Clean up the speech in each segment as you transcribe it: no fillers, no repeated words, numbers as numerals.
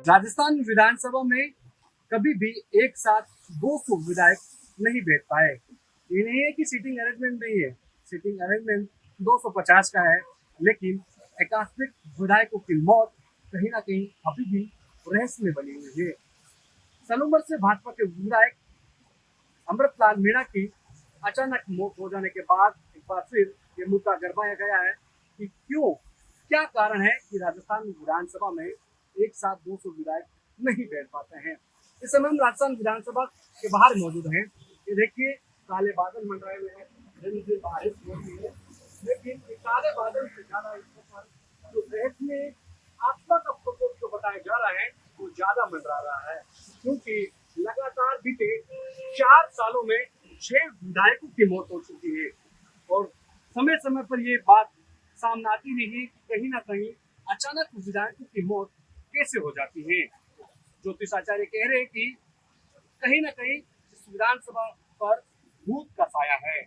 राजस्थान विधानसभा में कभी भी एक साथ 200 विधायक नहीं बैठ पाए। ये नहीं है कि सीटिंग अरेंजमेंट नहीं है, सीटिंग अरेंजमेंट 250 का है, लेकिन एकात्मिक विधायकों की मौत कहीं ना कहीं अभी भी रहस्य में बनी हुई है। सालों भर से भाजपा के विधायक अमृतलाल मीणा की अचानक मौत हो जाने के बाद एक बार फिर ये मुद्दा गरमाया गया है कि क्यों, क्या कारण है कि राजस्थान विधानसभा में एक साथ 200 विधायक नहीं बैठ पाते हैं। इस समय हम राजस्थान विधानसभा के बाहर मौजूद हैं। ये देखिए, काले बादल मंडराए हुए हैं, दिन बारिश हो रही है, लेकिन ये काले बादल से ज्यादा जो देश में आत्मा का प्रकोप जो बताया जा रहा है वो ज्यादा मंडरा रहा है, क्योंकि लगातार बीते 4 सालों में 6 विधायकों की मौत हो चुकी है और समय समय पर ये बात सामने आती रही कि कहीं ना कहीं अचानक विधायकों की मौत कैसे हो जाती है। ज्योतिषाचार्य कह रहे हैं कि कहीं ना कहीं इस विधानसभा पर भूत का साया है।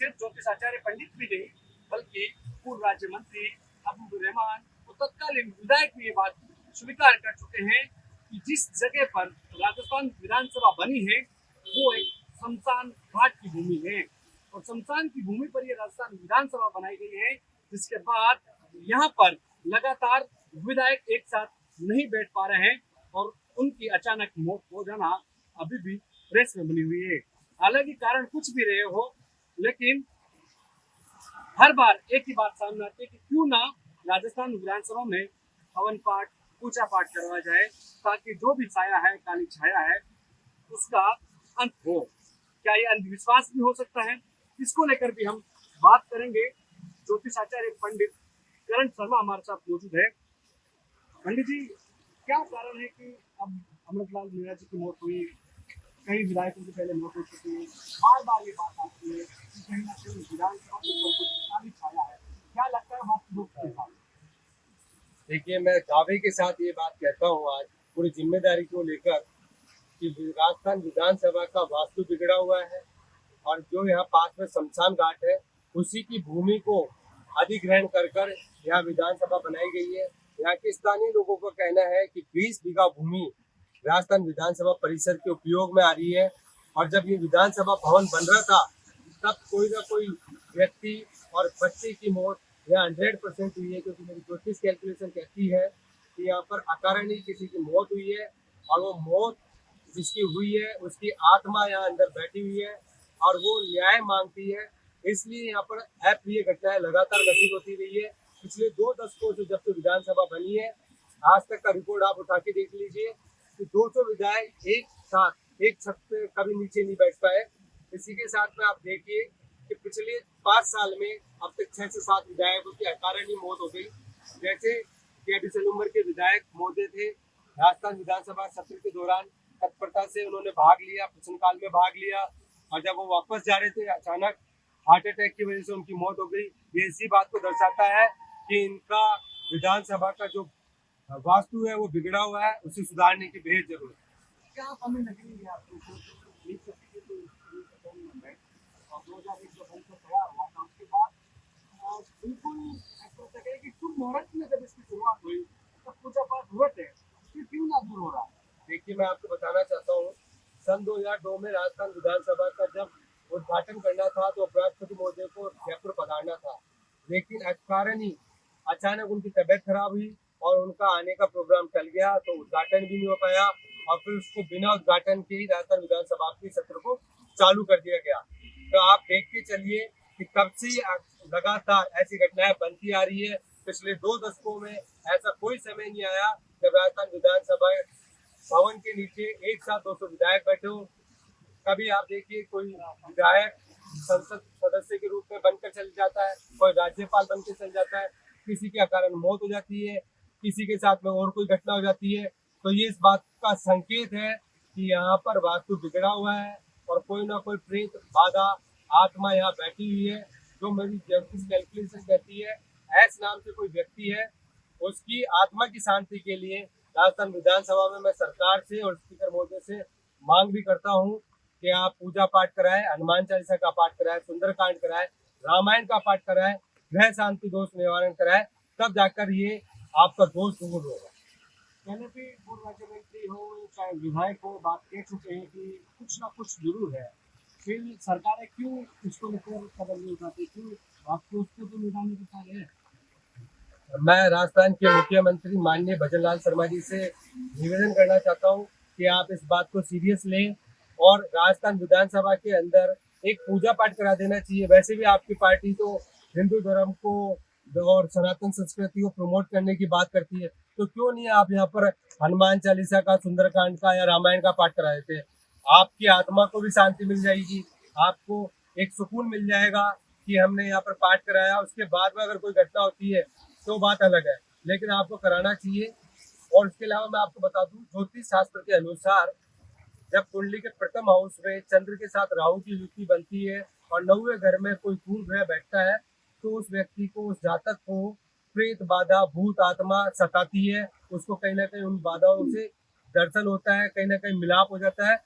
सिर्फ ज्योतिषाचार्य पंडित भी नहीं, बल्कि पूर्व राज्य मंत्री अब्दुल रहमान और तत्कालीन विधायक भी ये बात स्वीकार कर चुके हैं कि जिस जगह पर राजस्थान विधानसभा बनी है वो एक शमशान घाट की भूमि है और शमशान की भूमि पर ये राजस्थान विधानसभा बनाई गई है, जिसके बाद यहाँ पर लगातार विधायक एक साथ नहीं बैठ पा रहे हैं और उनकी अचानक मौत हो जाना अभी भी प्रेस में बनी हुई है। हालांकि कारण कुछ भी रहे हो, लेकिन हर बार एक ही बात सामने आती है कि क्यों ना राजस्थान विधानसभा में हवन पाठ, पूजा पाठ करवाया जाए, ताकि जो भी साया है, काली छाया है, उसका अंत हो। क्या ये अंधविश्वास भी हो सकता है? इसको लेकर भी हम बात करेंगे। ज्योतिषाचार्य पंडित करण शर्मा हमारे साथ मौजूद है। पंडित जी, क्या कारण है कि अब अमृतलाल मीणा जी की मौत हुई, कई विधायकों की पहले मौत हो चुकी है, बार बार ये बात आती है कि कहीं ना कहीं विधानसभा के ऊपर कुछ काली छाया है, क्या लगता है वास्तव के साथ? देखिए, मैं दावे के साथ ये बात कहता हूँ आज पूरी जिम्मेदारी को लेकर कि राजस्थान विधानसभा का वास्तु बिगड़ा हुआ है और जो यहाँ पास में शमशान घाट है उसी की भूमि को अधिग्रहण कर यहाँ विधानसभा बनाई गई है। यहाँ के स्थानीय लोगों का कहना है कि 20 बीघा भूमि राजस्थान विधानसभा परिसर के उपयोग में आ रही है और जब ये विधानसभा भवन बन रहा था तब कोई ना कोई व्यक्ति और बच्चे की मौत यहाँ 100% हुई है, क्योंकि मेरी ज्योतिष कैलकुलेशन कहती है कि यहाँ पर अकारण ही किसी की मौत हुई है और वो मौत जिसकी हुई है उसकी आत्मा यहाँ अंदर बैठी हुई है और वो न्याय मांगती है। इसलिए यहाँ पर अप्रिय घटनाएं लगातार घटित होती रही है पिछले 2 दशकों से जब से विधानसभा बनी है। आज तक का रिकॉर्ड आप उठा के देख लीजिए कि 200 विधायक एक साथ एक छत पे कभी नीचे नहीं बैठ पाए। इसी के साथ में आप देखिए कि पिछले 5 साल में अब तक 6 से 7 विधायकों की अकारण ही मौत हो गई। जैसे के उम्र के विधायक मौजूद थे राजस्थान विधानसभा सत्र के दौरान, तत्परता से उन्होंने भाग लिया, प्रश्नकाल में भाग लिया और जब वो वापस जा रहे थे अचानक हार्ट अटैक की वजह से उनकी मौत हो गई। ये इसी बात को दर्शाता है कि इनका विधानसभा का जो वास्तु है वो बिगड़ा हुआ है, उसे सुधारने की बेहद जरूरत है। क्या हमें लगेगी आपको बीस सदी के और 2001 जो बन कर तैयार हुआ था, उसके बाद बिल्कुल ऐसा लगता है कि शुभ मुहूर्त में जब इसकी शुरुआत हुई तब पूजा पाठ हुए थे, फिर क्यों ना दूर हो रहा है? देखिए, मैं आपको बताना चाहता हूँ, सन 2002 में राजस्थान विधानसभा का जब उद्घाटन करना था तो उपराष्ट्रपति महोदय को जयपुर पधारना था, लेकिन अकारण ही अचानक उनकी तबीयत खराब हुई और उनका आने का प्रोग्राम टल गया, तो उद्घाटन भी नहीं हो पाया और फिर उसको बिना उद्घाटन के ही राजस्थान विधानसभा के सत्र को चालू कर दिया गया। तो आप देख के चलिए कि कब से लगातार ऐसी घटनाएं बनती आ रही है। पिछले 2 दशकों में ऐसा कोई समय नहीं आया जब राजस्थान विधानसभा भवन के नीचे एक साथ 200 विधायक बैठे हो। कभी आप देखिए कोई विधायक संसद सदस्य के रूप में बनकर चल जाता है, कोई राज्यपाल बनकर चल जाता है, किसी के कारण मौत हो जाती है, किसी के साथ में और कोई घटना हो जाती है। तो ये इस बात का संकेत है कि यहाँ पर वास्तु बिगड़ा हुआ है और कोई ना कोई प्रेत बाधा आत्मा यहाँ बैठी हुई है। जो मेरी ज्योतिष कैलकुलेशन कहती है, एस नाम से कोई व्यक्ति है, उसकी आत्मा की शांति के लिए राजस्थान विधानसभा में मैं सरकार से और स्पीकर महोदय से मांग भी करता हूँ कि आप पूजा पाठ कराएं, हनुमान चालीसा का पाठ कराएं, सुंदरकांड कराएं, रामायण का पाठ कराएं, ग्रह शांति दोष निवारण कराएं, तब जाकर ये आपका दोष दूर होगा। पहले भी पूर्व राज्य मंत्री हो चाहे विधायक हो बात कह चुके हैं कि कुछ ना कुछ जरूर है, फिर सरकारें क्यों उसको लेकर कदम नहीं उठाती, क्यों आपको उसको तो निदान नहीं बता रहे हैं? मैं राजस्थान के मुख्यमंत्री माननीय भजनलाल शर्मा जी से निवेदन करना चाहता हूं कि आप इस बात को सीरियस लें और राजस्थान विधानसभा के अंदर एक पूजा पाठ करा देना चाहिए। वैसे भी आपकी पार्टी तो हिंदू धर्म को और सनातन संस्कृति को प्रमोट करने की बात करती है, तो क्यों नहीं आप यहाँ पर हनुमान चालीसा का, सुंदरकांड का या रामायण का पाठ करा देते हैं। आपकी आत्मा को भी शांति मिल जाएगी, आपको एक सुकून मिल जाएगा कि हमने यहाँ पर पाठ कराया। उसके बाद में अगर कोई घटना होती है तो बात अलग है, लेकिन आपको कराना चाहिए। और इसके अलावा मैं आपको बता दूं, ज्योतिष शास्त्र के अनुसार जब कुंडली के प्रथम हाउस में चंद्र के साथ राहु की युति बनती है और 9वें घर में कोई पूर्व ग्रह बैठता है, तो उस व्यक्ति को, उस जातक को प्रेत बाधा, भूत आत्मा सताती है। उसको कहीं ना कहीं उन बाधाओं से दर्शन होता है, कहीं ना कहीं मिलाप हो जाता है।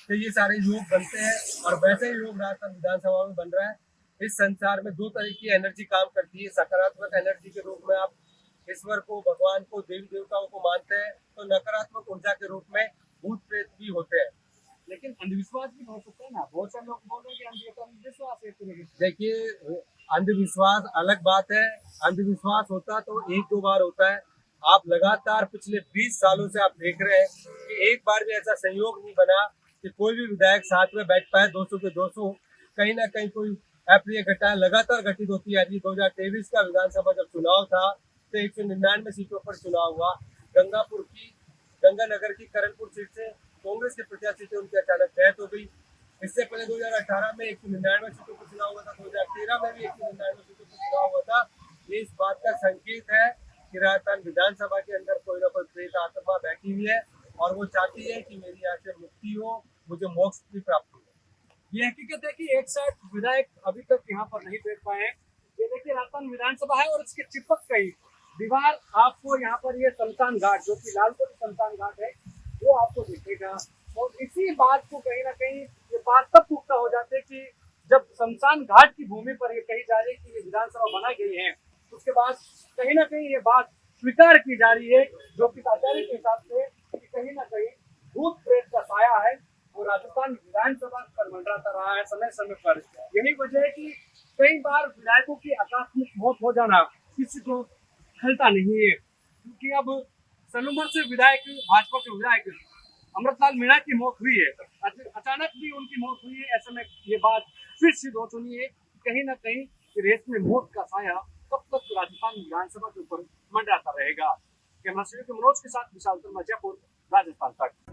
तो ये सारे योग बनते हैं और वैसे ही योग राजस्थान विधानसभा में बन रहा है। इस संसार में दो तरह की एनर्जी काम करती है। सकारात्मक एनर्जी के रूप में आप ईश्वर को, भगवान को, देवी देवताओं को मानते हैं, तो नकारात्मक ऊर्जा के रूप में भूत प्रेत भी होते हैं। लेकिन अंधविश्वास भी हो सकता है ना, बहुत सारे लोग बोल रहे हैं कि अंधविश्वास है इतने के। देखिए, अंधविश्वास अलग बात है। अंधविश्वास होता तो एक दो बार होता है। आप लगातार पिछले 20 सालों से आप देख रहे हैं कि एक बार भी ऐसा संयोग नहीं बना कि कोई भी विधायक साथ में बैठ पाए। 200 के 200 कहीं ना कहीं कोई अप्रिय घटना लगातार घटित होती है। 2023 का विधानसभा जब चुनाव था तो 199 सीटों पर चुनाव हुआ। गंगानगर की करणपुर सीट से कांग्रेस के प्रत्याशी थे, उनकी अचानक डेथ हो गई। इससे पहले 2018 में 199 सीटों पर चुनाव हुआ था, 2013 में भी 199 सीटों पर चुनाव हुआ था। ये इस बात का संकेत है कि राजस्थान विधानसभा के अंदर कोई ना कोई प्रेत आत्मा बैठी हुई है और वो चाहती है कि मेरी यहाँ से मुक्ति हो, मुझे मोक्ष की प्राप्ति हो। ये हकीकत है कि एक साइड विधायक अभी तक यहाँ पर नहीं बैठ पाए हैं। ये देखिए राजस्थान विधानसभा है और इसके चिपक गई दीवार आपको यहाँ पर ये शमशान घाट, जो कि लालपुर शमशान घाट है, वो आपको दिखेगा। और इसी बात को कहीं ना कहीं ये बात तब पुख्ता हो जाते है कि जब शमशान घाट की भूमि पर ये कही जा रही है कि ये विधानसभा बनाई गई है, उसके बाद कहीं ना कहीं ये बात स्वीकार की जा रही है जो कि आचार्य के हिसाब से कि कहीं ना कहीं भूत प्रेत का साया है वो राजस्थान विधानसभा पर मंडराता रहा है समय समय पर। यही वजह है कि कई बार विधायकों की आकस्मिक मौत हो जाना किसी को खलता नहीं है, क्योंकि अब सलूमर से विधायक, भाजपा के विधायक अमृतलाल मीणा की मौत हुई है, अचानक भी उनकी मौत हुई है। ऐसे में ये बात फिर सिद्ध हो चुकी है कि कहीं ना कहीं रेस में मौत का साया कब तक राजस्थान विधानसभा के ऊपर मंडराता रहेगा। कैमरा मनोज के साथ विशाल शर्मा, जयपुर, राजस्थान तक।